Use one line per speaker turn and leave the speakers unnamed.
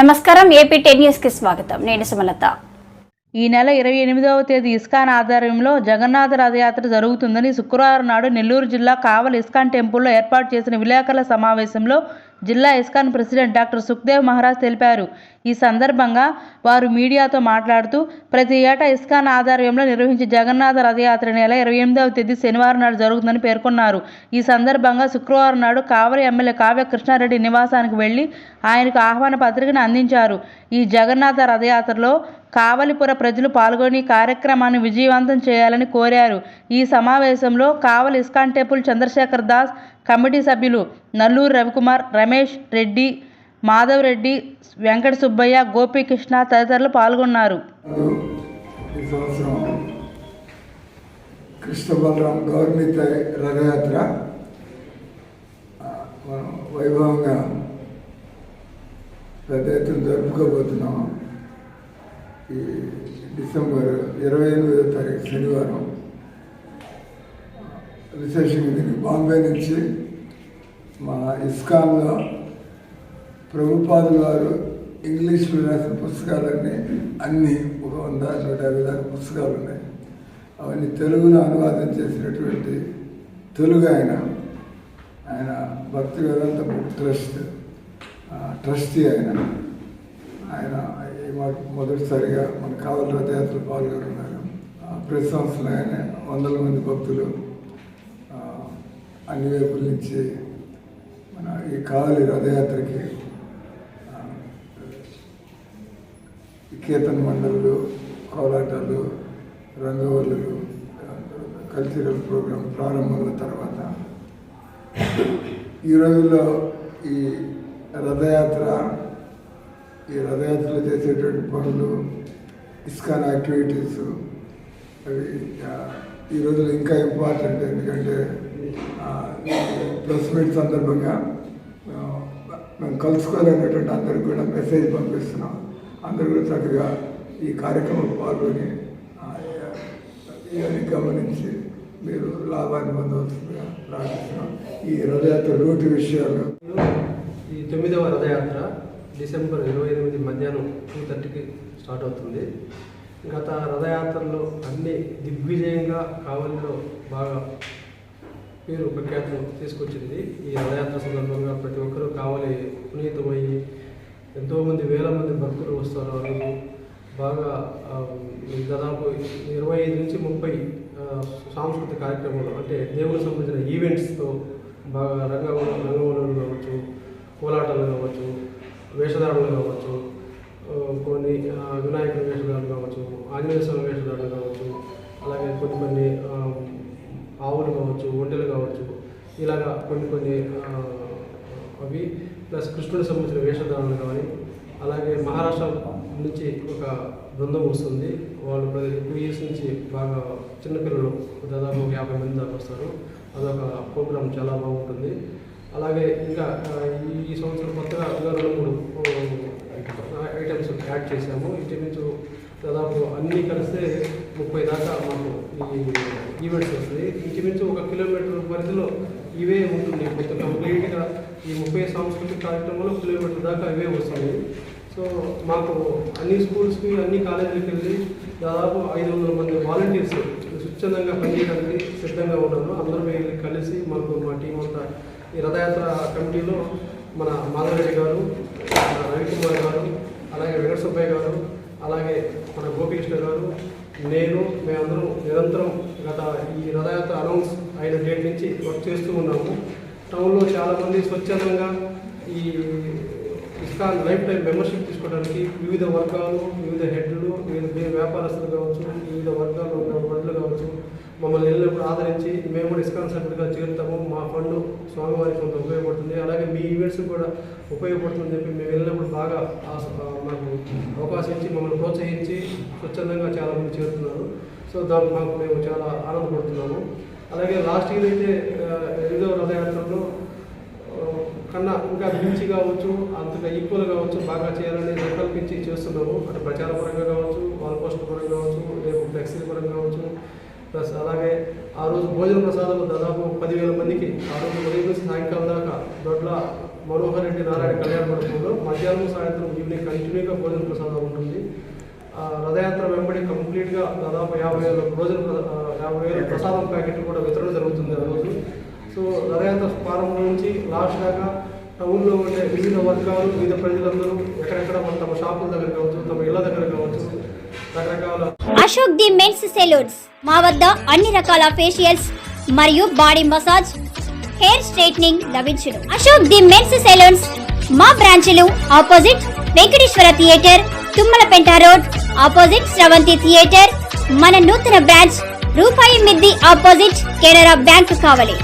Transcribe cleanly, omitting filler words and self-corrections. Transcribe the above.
నమస్కారం, AP 10 news కి స్వాగతం. నేను సుమలత.
ఈ నెల 28వ తేదీ ఇస్కాన్ ఆధ్వర్యంలో జగన్నాథ రథయాత్ర జరుగుతుందని శుక్రవారం నాడు నెల్లూరు జిల్లా కావలి ఇస్కాన్ టెంపుల్లో ఏర్పాటు చేసిన విలేకరుల సమావేశంలో జిల్లా ISKCON president doctor Sukhdev Maharaj తెలిపారు. ఈ సందర్భంగా వారు మీడియాతో మాట్లాడుతూ ప్రతి ఏటా ఇస్కాన్ ఆధ్వర్యంలో నిర్వహించే జగన్నాథ రథయాత్ర నెల 28వ తేదీ శనివారం నాడు జరుగుతుందని పేర్కొన్నారు. ఈ సందర్భంగా శుక్రవారం నాడు కావలి ఎమ్మెల్యే కావ్య కృష్ణారెడ్డి నివాసానికి వెళ్లి ఆయనకు ఆహ్వాన పత్రికను అందించారు. ఈ జగన్నాథ రథయాత్రలో కావలిపుర ప్రజలు పాల్గొని కార్యక్రమాన్ని విజయవంతం చేయాలని కోరారు. ఈ సమావేశంలో Kavali ISKCON temple Chandrashekhar Das committee సభ్యులు నల్లూరు రవికుమార్, రమేష్ రెడ్డి, మాధవ్ రెడ్డి, వెంకట సుబ్బయ్య, గోపీకృష్ణ తదితరులు పాల్గొన్నారు.
ఈ సంవత్సరం కృష్ణ బలరాం గౌరమిత రథయాత్ర మనం వైభవంగా పెద్ద ఎత్తున జరుపుకోబోతున్నాం. ఈ డిసెంబర్ 28వ తారీఖు శనివారం విశేషంగా దీనికి బాంబే నుంచి మా ఇస్కాన్లో ప్రభుపాదుల వారు ఇంగ్లీష్లో రాసిన పుస్తకాలన్నీ అన్నీ 100-150 దాకా పుస్తకాలు ఉన్నాయి. అవన్నీ తెలుగులో అనువాదం చేసినటువంటి తెలుగు ఆయన భక్తి వేదాంత బుక్ ట్రస్టీ ఆయన మొదటిసారిగా మన కావలి రథయాత్రలో పాల్గొన్నారు. ప్రతి సంవత్సరం ఆయన 100 మంది భక్తులు అన్ని వైపుల నుంచి మన ఈ కావలి రథయాత్రకి కీర్తన మండళ్ళు, కోలాటాలు, రంగవల్లులు, కల్చరల్ ప్రోగ్రాం ప్రారంభమైన తర్వాత ఈ రోజుల్లో ఈ రథయాత్రలో చేసేటువంటి పనులు, ఇస్కాన్ యాక్టివిటీస్ అవి ఈ రోజుల్లో ఇంకా ఇంపార్టెంట్. ఎందుకంటే ప్రెస్ మీట్ సందర్భంగా మేము కలుసుకోలేనటువంటి అందరికీ కూడా మెసేజ్ పంపిస్తున్నాం. అందరూ కూడా చక్కగా ఈ కార్యక్రమంలో పాల్గొని ఇవన్నీ గమనించి మీరు లాభాన్ని పొందవలసిందిగా ప్రార్థిస్తున్నాం. ఈ రథయాత్ర రూట్ విషయాలు
ఈ 9వ రథయాత్ర డిసెంబర్ 28 మధ్యాహ్నం 2:30కి స్టార్ట్ అవుతుంది. గత రథయాత్రలో అన్ని దిగ్విజయంగా కావలిలో బాగా పేరు ప్రఖ్యాతులు తీసుకొచ్చింది. ఈ రథయాత్ర సందర్భంగా ప్రతి ఒక్కరూ కావలి పునీతమయ్యి ఎంతోమంది వేల మంది భక్తులు వస్తారు. ఆ రోజు బాగా దాదాపు 25 నుంచి 30 సాంస్కృతిక కార్యక్రమాలు, అంటే దేవునికి సంబంధించిన ఈవెంట్స్తో బాగా రంగవల్లులు కావచ్చు, కోలాటాలు కావచ్చు, వేషధారణలు కావచ్చు, కొన్ని వినాయకుడి వేషధారణ కావచ్చు, ఆంజనేయ స్వామి వేషధారణ కావచ్చు, అలాగే కొన్ని ఆవులు కావచ్చు, ఒంటెలు కావచ్చు, ఇలాగా కొన్ని అవి ప్లస్ కృష్ణుడికి సంబంధించిన వేషధారణలు కానీ, అలాగే మహారాష్ట్ర నుంచి ఒక బృందం వస్తుంది. వాళ్ళు 2 ఇయర్స్ నుంచి బాగా చిన్నపిల్లలు దాదాపు 50 మంది దాకా వస్తారు. అదొక ప్రోగ్రాం చాలా బాగుంటుంది. అలాగే ఇంకా ఈ సంవత్సరం కొత్తగా 2-3 ఐటమ్స్ యాడ్ చేశాము. ఇంచుమించు దాదాపు అన్నీ కలిస్తే 30 దాకా మాకు ఈ ఈవెంట్స్ వస్తుంది. ఇంచుమించు 1 కిలోమీటర్ పరిధిలో ఇవే ఉంటుంది. మొత్తం కంప్లీట్గా ఈ 30 సాంస్కృతిక కార్యక్రమాలు 1 కిలోమీటర్ దాకా ఇవే వస్తుంది. సో మాకు అన్ని స్కూల్స్కి, అన్ని కాలేజీలకు వెళ్ళి దాదాపు 500 మంది వాలంటీర్స్ స్వచ్ఛందంగా పనిచేయడానికి సిద్ధంగా ఉన్నారు. అందరూ వెళ్ళి కలిసి మా టీం అంతా ఈ రథయాత్ర కమిటీలో మన మాధవరెడ్డి గారు, రవికుమార్ గారు, అలాగే వెంకట సుబ్బయ్య గారు, అలాగే మన గోపీకృష్ణ గారు, మేమందరం నిరంతరం గత ఈ రథయాత్ర అనౌన్స్ అయిన డేట్ నుంచి వర్క్ చేస్తూ ఉన్నాము. టౌన్లో చాలామంది స్వచ్ఛందంగా ఈ ఇస్కాన్ లైఫ్ టైం మెంబర్షిప్ తీసుకోవడానికి వివిధ వర్గాలు, వివిధ హెడ్లు, వివిధ వ్యాపారస్తులు కావచ్చు, వివిధ వర్గాలు ఉన్న వడ్లు కావచ్చు, మమ్మల్ని వెళ్ళినప్పుడు ఆదరించి మేము కూడా ఇస్కాన్ సభ్యులుగా చేరుతాము, మా ఫండ్ స్వామివారికి కొంత ఉపయోగపడుతుంది, అలాగే మీ ఈవెంట్స్ కూడా ఉపయోగపడుతుందని చెప్పి మేము వెళ్ళినప్పుడు బాగా మాకు అవకాశం ఇచ్చి మమ్మల్ని ప్రోత్సహించి స్వచ్ఛందంగా చాలామంది చేరుతున్నారు. సో దానికి మాకు మేము చాలా ఆనందపడుతున్నాము. అలాగే లాస్ట్ ఇయర్ అయితే 8వ రథయాత్రలో కన్నా ఇంకా మించి కావచ్చు, అంతగా ఈక్వల్ కావచ్చు, బాగా చేయాలని సంకల్పించి చేస్తున్నాము. అంటే ప్రచార పరంగా కావచ్చు, వాల్ పోస్టర్ పరంగా కావచ్చు, రేపు ఫ్లెక్సీల పరంగా కావచ్చు, ప్లస్ అలాగే ఆ రోజు భోజన ప్రసాదాలు దాదాపు 10,000 మందికి ఆ రోజు ఉదయం నుంచి సాయంకాలం దాకా దొడ్ల మనోహర్ రెడ్డి నారాయణ కళ్యాణ మండపంలో మధ్యాహ్నం సాయంత్రం ఈవినింగ్ కంటిన్యూగా భోజన ప్రసాదం ఉంటుంది. రథయాత్ర వెంబడి కంప్లీట్గా దాదాపు 50,000 ప్రసాదం ప్యాకెట్లు కూడా వితరణ జరుగుతుంది ఆ రోజు. సో రథయాత్ర ప్రారంభం నుంచి లాస్ట్ దాకా టౌన్లో ఉండే వివిధ వర్గాలు వివిధ ప్రజలందరూ ఎక్కడెక్కడ తమ షాపుల దగ్గర కావచ్చు, తమ ఇళ్ల దగ్గర కావచ్చు, రకరకాల
అశోక్ ది మెన్స్ సెలూన్స్ మా వద్ద అన్ని రకాల ఫేషియల్స్ మరియు బాడీ మసాజ్, హెయిర్ స్ట్రైట్నింగ్ లభించును. అశోక్ ది మెన్స్ సెలూన్స్ మా బ్రాంచ్లు opposite Venkateswara theatre, Tummalapenta road opposite Sravanthi theatre. మన నూతన బ్రాంచ్ రూపాయి మిద్ది ఆపోజిట్ కెనరా బ్యాంక్ కావలి.